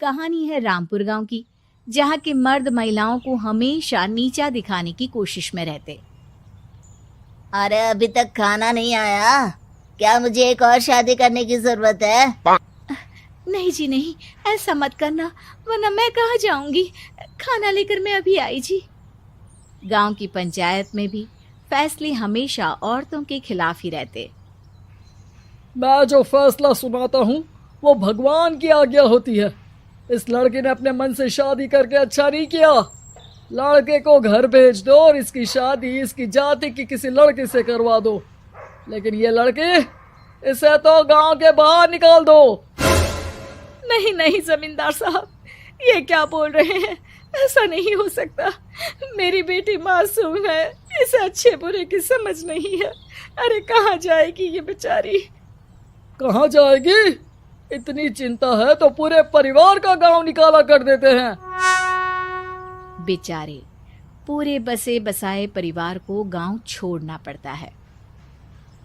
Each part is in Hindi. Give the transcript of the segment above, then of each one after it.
कहानी है रामपुर गांव की, जहां के मर्द महिलाओं को हमेशा नीचा दिखाने की कोशिश में रहते। अरे अभी तक खाना नहीं आया, क्या मुझे एक और शादी करने की जरूरत है? नहीं जी नहीं, ऐसा मत करना, वरना मैं कहाँ जाऊंगी। खाना लेकर मैं अभी आई जी। गांव की पंचायत में भी फैसले हमेशा औरतों के खिलाफ ही रहते। मैं जो फैसला सुनाता हूँ वो भगवान की आज्ञा होती है। इस लड़के ने अपने मन से शादी करके अच्छा नहीं किया। लड़के को घर भेज दो और इसकी शादी इसकी जाति की किसी लड़के से करवा दो, लेकिन ये लड़की, इसे तो गांव के बाहर निकाल दो। नहीं नहीं जमींदार साहब, ये क्या बोल रहे हैं? ऐसा नहीं हो सकता। मेरी बेटी मासूम है, इसे अच्छे बुरे की समझ नहीं है। अरे कहाँ जाएगी ये बेचारी? कहाँ जाएगी? इतनी चिंता है तो पूरे परिवार का गांव निकाला कर देते हैं। बेचारे पूरे बसे बसाए परिवार को गांव छोड़ना पड़ता है।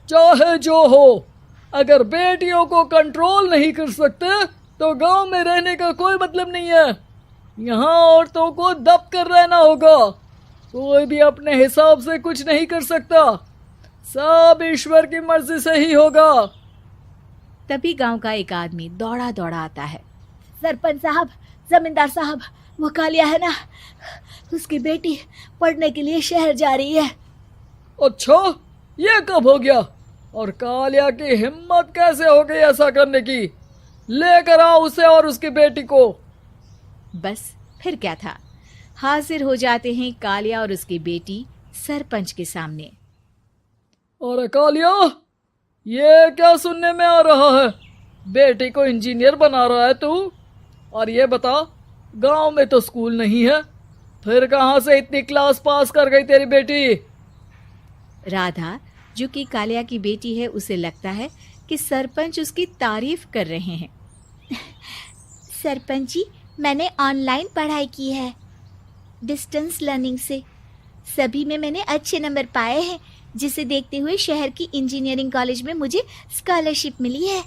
चाहे जो हो, अगर बेटियों को कंट्रोल नहीं कर सकते तो गांव में रहने का कोई मतलब नहीं है। यहाँ औरतों को दब कर रहना होगा। कोई भी अपने हिसाब से कुछ नहीं कर सकता, सब ईश्वर की मर्जी से ही होगा। तभी गांव का एक आदमी दौड़ा दौड़ा आता है। सरपंच साहब, जमींदार साहब, वो कालिया है ना, उसकी बेटी पढ़ने के लिए शहर जा रही है। अच्छा, ये कब हो गया? और कालिया की हिम्मत कैसे हो गई ऐसा करने की? लेकर आओ उसे और उसकी बेटी को। बस फिर क्या था, हाजिर हो जाते हैं कालिया और उसकी बेटी सरपंच के सामने। अरे कालिया, ये क्या सुनने में आ रहा है? बेटी को इंजीनियर बना रहा है तू? और ये बता, गांव में तो स्कूल नहीं है, फिर कहां से इतनी क्लास पास कर गई तेरी बेटी? राधा, जो कि कालिया की बेटी है, उसे लगता है कि सरपंच उसकी तारीफ कर रहे हैं। सरपंच जी, मैंने ऑनलाइन पढ़ाई की है, डिस्टेंस लर्निंग से। सभी में मैंने अच्छे नंबर पाए हैं, जिसे देखते हुए शहर की इंजीनियरिंग कॉलेज में मुझे स्कॉलरशिप मिली है।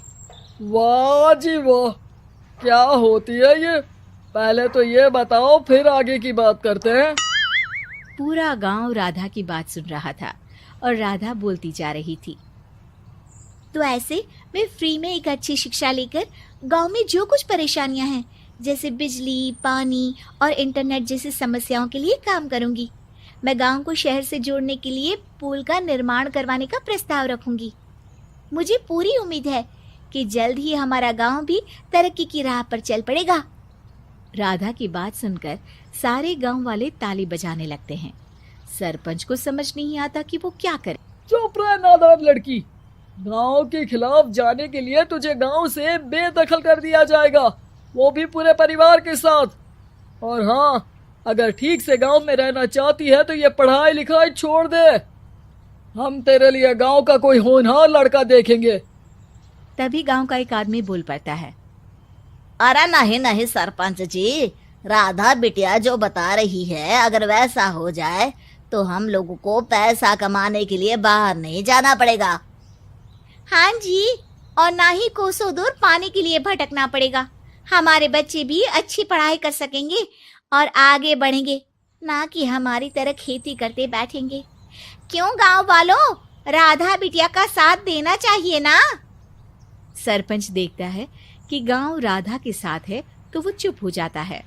वाह जी वाह, क्या होती है ये? पहले तो ये बताओ, फिर आगे की बात करते हैं। पूरा गांव राधा की बात सुन रहा था और राधा बोलती जा रही थी। तो ऐसे मैं फ्री में एक अच्छी शिक्षा लेकर गांव में जो कुछ परेशानियां हैं, जैसे बिजली, पानी और इंटरनेट जैसी समस्याओं के लिए काम करूंगी। मैं गांव को शहर से जोड़ने के लिए पुल का निर्माण करवाने का प्रस्ताव रखूंगी। मुझे पूरी उम्मीद है कि जल्द ही हमारा गांव भी तरक्की की राह पर चल पड़ेगा। राधा की बात सुनकर सारे गांव वाले ताली बजाने लगते हैं। सरपंच को समझ नहीं आता कि वो क्या करे। चुप रह नादान लड़की, गांव के खिलाफ जाने के लिए तुझे गांव से बेदखल कर दिया जाएगा, वो भी पूरे परिवार के साथ। और हाँ, अगर ठीक से गांव में रहना चाहती है तो ये पढ़ाई लिखाई छोड़ दे। हम तेरे लिए गांव का कोई होनहार लड़का देखेंगे। तभी गांव का एक आदमी बोल पड़ता है। अरे नहीं नहीं सरपंच जी, राधा बिटिया जो बता रही है, अगर वैसा हो जाए तो हम लोगों को पैसा कमाने के लिए बाहर नहीं जाना पड़ेगा। हाँ जी, और ना ही कोसों दूर पानी के लिए भटकना पड़ेगा। हमारे बच्चे भी अच्छी पढ़ाई कर सकेंगे और आगे बढ़ेंगे, ना कि हमारी तरह खेती करते बैठेंगे। क्यों गांव वालों, राधा बिटिया का साथ देना चाहिए ना। सरपंच देखता है कि गांव राधा के साथ है तो वो चुप हो जाता है।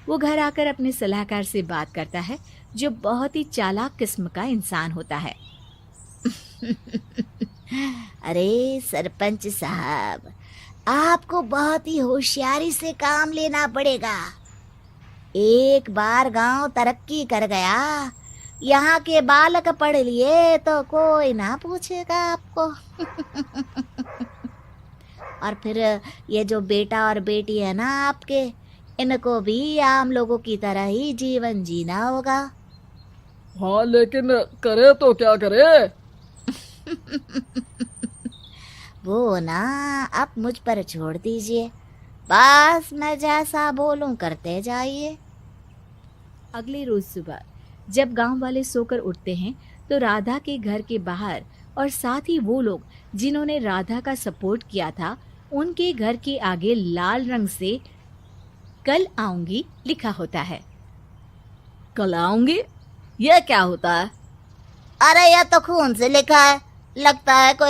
वो घर आकर अपने सलाहकार से बात करता है, जो बहुत ही चालाक किस्म का इंसान होता है। अरे सरपंच साहब, आपको बहुत ही होशियारी से काम लेना पड़ेगा। एक बार गांव तरक्की कर गया, यहाँ के बालक पढ़ लिए तो कोई ना पूछेगा आपको। और फिर ये जो बेटा और बेटी है ना आपके, इनको भी आम लोगों की तरह ही जीवन जीना होगा। हाँ, लेकिन करे तो क्या करे? वो ना आप मुझ पर छोड़ दीजिए, बस मैं जैसा बोलूं करते जाइए। अगले रोज सुबह जब गांव वाले सोकर उठते हैं तो राधा के घर के बाहर और साथ ही वो लोग जिन्होंने राधा का सपोर्ट किया था, उनके घर के आगे लाल रंग से कल आऊंगी लिखा होता है। कल आऊंगी, यह क्या होता है? अरे यह तो खून से लिखा है, लगता है कोई